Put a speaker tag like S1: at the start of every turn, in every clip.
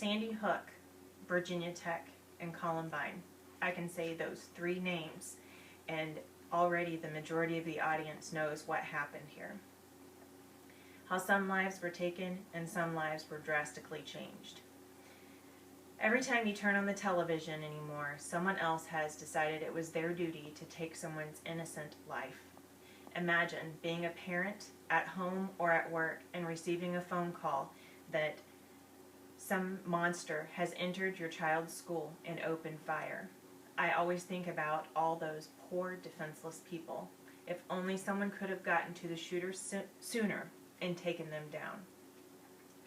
S1: Sandy Hook, Virginia Tech, and Columbine. I can say those three names, and already the majority of the audience knows what happened here. How some lives were taken and some lives were drastically changed. Every time you turn on the television anymore, someone else has decided it was their duty to take someone's innocent life. Imagine being a parent at home or at work and receiving a phone call that some monster has entered your child's school and opened fire. I always think about all those poor, defenseless people. If only someone could have gotten to the shooter sooner and taken them down.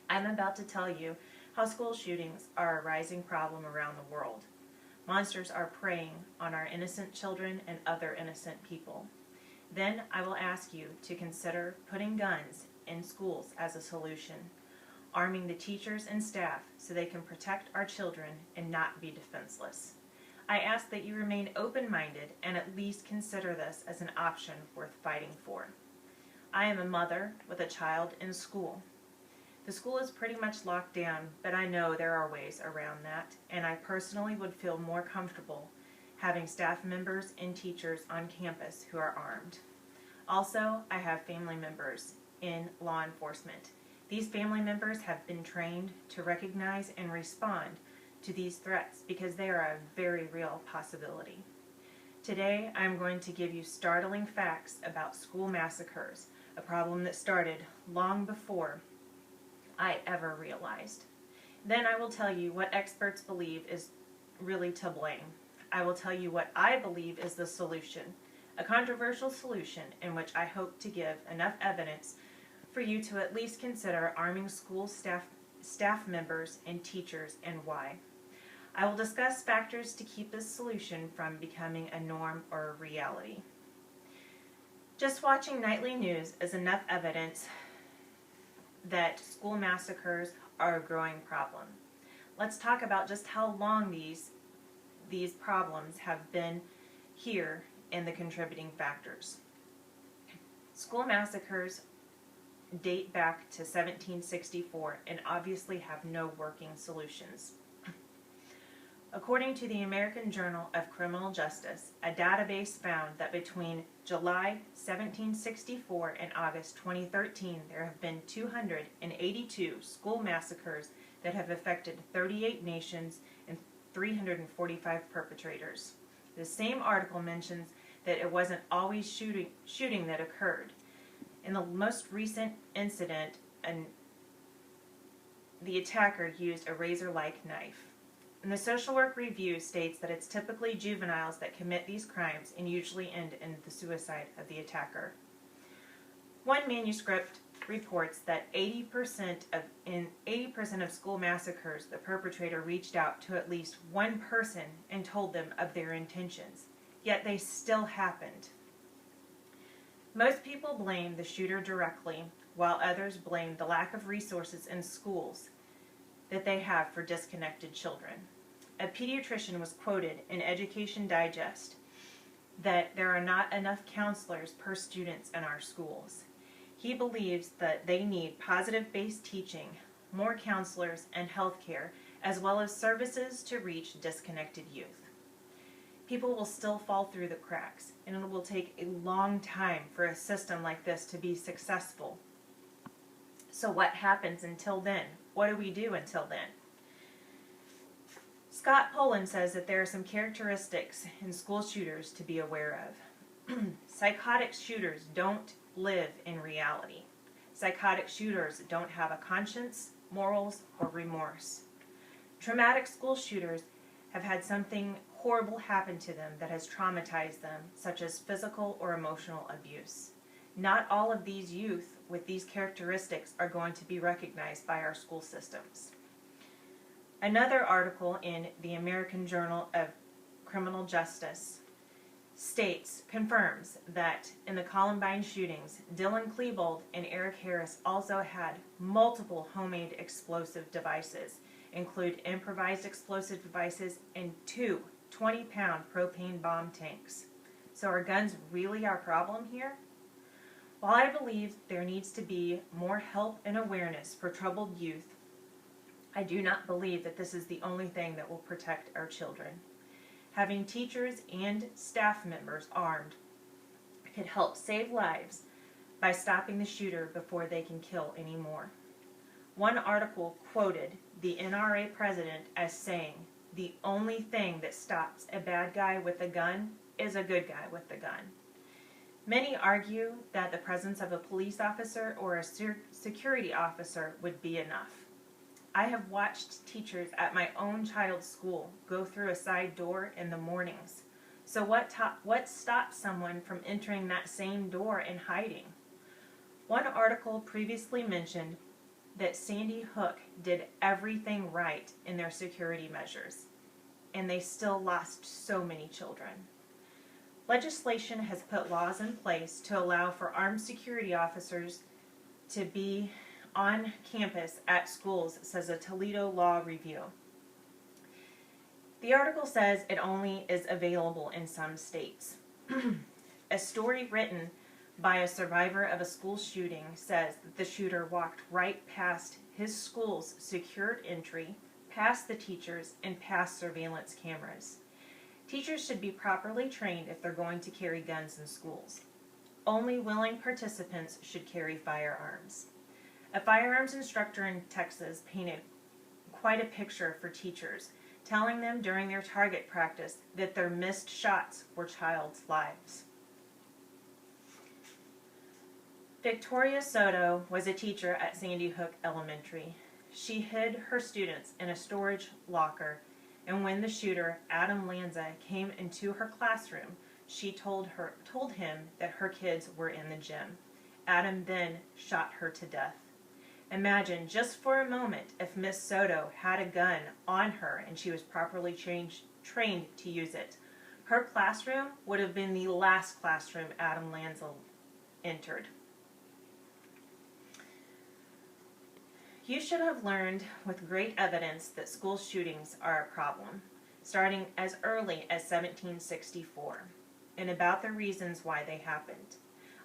S1: I'm about to tell you how school shootings are a rising problem around the world. Monsters are preying on our innocent children and other innocent people. Then I will ask you to consider putting guns in schools as a solution, arming the teachers and staff so they can protect our children and not be defenseless. I ask that you remain open-minded and at least consider this as an option worth fighting for. I am a mother with a child in school. The school is pretty much locked down, but I know there are ways around that, and I personally would feel more comfortable having staff members and teachers on campus who are armed. Also, I have family members in law enforcement. These family members have been trained to recognize and respond to these threats because they are a very real possibility. Today, I'm going to give you startling facts about school massacres, a problem that started long before I ever realized. Then I will tell you what experts believe is really to blame. I will tell you what I believe is the solution, a controversial solution in which I hope to give enough evidence for you to at least consider arming school staff members and teachers and why. I will discuss factors to keep this solution from becoming a norm or a reality. Just watching nightly news is enough evidence that school massacres are a growing problem. Let's talk about just how long these problems have been here and the contributing factors. School massacres date back to 1764 and obviously have no working solutions. According to the American Journal of Criminal Justice, a database found that between July 1764 and August 2013, there have been 282 school massacres that have affected 38 nations and 345 perpetrators. The same article mentions that it wasn't always shooting that occurred. In the most recent incident, the attacker used a razor-like knife. And the Social Work Review states that it's typically juveniles that commit these crimes and usually end in the suicide of the attacker. One manuscript reports that 80% of school massacres, the perpetrator reached out to at least one person and told them of their intentions, yet they still happened. Most people blame the shooter directly, while others blame the lack of resources in schools that they have for disconnected children. A pediatrician was quoted in Education Digest that there are not enough counselors per students in our schools. He believes that they need positive-based teaching, more counselors, and health care, as well as services to reach disconnected youth. People will still fall through the cracks, and it will take a long time for a system like this to be successful. So what happens until then? What do we do until then? Scott Poland says that there are some characteristics in school shooters to be aware of. Psychotic shooters don't live in reality. Psychotic shooters don't have a conscience, morals, or remorse. Traumatic school shooters have had something horrible happen to them that has traumatized them, such as physical or emotional abuse. Not all of these youth with these characteristics are going to be recognized by our school systems. Another article in the American Journal of Criminal Justice confirms that in the Columbine shootings, Dylan Klebold and Eric Harris also had multiple homemade explosive devices, include improvised explosive devices and 2 20-pound propane bomb tanks. So are guns really our problem here? While I believe there needs to be more help and awareness for troubled youth, I do not believe that this is the only thing that will protect our children. Having teachers and staff members armed could help save lives by stopping the shooter before they can kill any more. One article quoted the NRA president as saying, "The only thing that stops a bad guy with a gun is a good guy with a gun." Many argue that the presence of a police officer or a security officer would be enough. I have watched teachers at my own child's school go through a side door in the mornings. So what stops someone from entering that same door and hiding? One article previously mentioned that Sandy Hook did everything right in their security measures, and they still lost so many children. Legislation has put laws in place to allow for armed security officers to be on campus at schools, says a Toledo Law Review. The article says it only is available in some states. A story written by a survivor of a school shooting says that the shooter walked right past his school's secured entry, past the teachers, and past surveillance cameras. Teachers should be properly trained if they're going to carry guns in schools. Only willing participants should carry firearms. A firearms instructor in Texas painted quite a picture for teachers, telling them during their target practice that their missed shots were child's lives. Victoria Soto was a teacher at Sandy Hook Elementary. She hid her students in a storage locker, and when the shooter, Adam Lanza, came into her classroom, she told him that her kids were in the gym. Adam then shot her to death. Imagine just for a moment if Miss Soto had a gun on her and she was properly trained to use it. Her classroom would have been the last classroom Adam Lanza entered. You should have learned with great evidence that school shootings are a problem, starting as early as 1764, and about the reasons why they happened.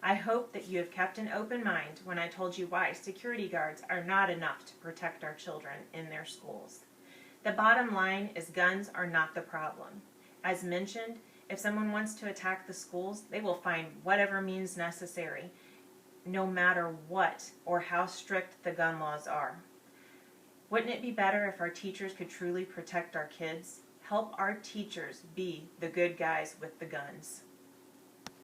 S1: I hope that you have kept an open mind when I told you why security guards are not enough to protect our children in their schools. The bottom line is guns are not the problem. As mentioned, if someone wants to attack the schools, they will find whatever means necessary, no matter what or how strict the gun laws are. Wouldn't it be better if our teachers could truly protect our kids? Help our teachers be the good guys with the guns.